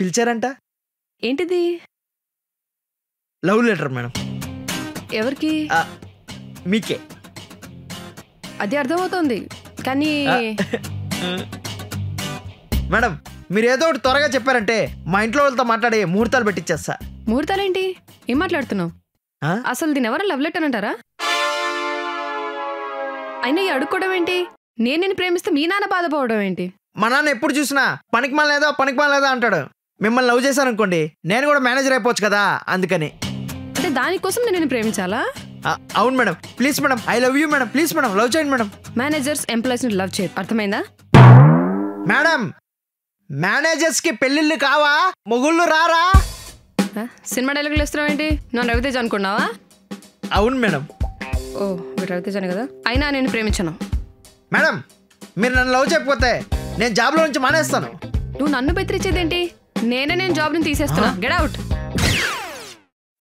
పిలిచారంట. ఏంటిది? Love letter madam. ఎవరికి? మీకే. అది అర్థమవుతోంది కానీ మేడం మీరు ఏదో ఒకటి త్వరగా చెప్పారంటే మా ఇంట్లో వాళ్ళతో మాట్లాడే ముహూర్తాలు పెట్టిచ్చేస్తా. ముహూర్తాలేంటి? ఏం మాట్లాడుతున్నావు? అసలు దీని ఎవరు లవ్ లెటర్ అంటారా? అయినా ఈ అడుక్కోవడం ఏంటి? నేను ప్రేమిస్తే మీ నాన్న బాధపోవడం ఏంటి? మా నాన్న ఎప్పుడు చూసినా పనికి మాలేదా అంటాడు. మిమ్మల్ని లవ్ చేశాను అనుకోండి నేను కూడా మేనేజర్ అయిపోవచ్చు కదా, అందుకని. అంటే దానికోసం నేను ప్రేమించాలా? అవును madam. Please madam, I love you madam. Please madam, love చేయండి మేడం. మేనేజర్స్ ఎంప్లాయీస్ ని లవ్ చేయరు, అర్థమైందా? మేడం మేనేజర్స్ కి పెళ్ళిళ్ళు కావా, మొగుళ్ళు రారా? సినిమా డైలాగులు ఇస్తున్నావు ఏంటి? నన్ను రవితేజ అనుకున్నావా? అవును మేడం. ఓ మీరు రవితేజానే కదా. అయినా నేను ప్రేమించను. మేడం మీరు నన్ను లవ్ చేయకపోతే నేను జాబ్లో నుంచి మానేస్తాను. నువ్వు నన్ను బెదిరించేదేంటి? నేను జాబ్ ని తీసేస్తున్నా. Get out.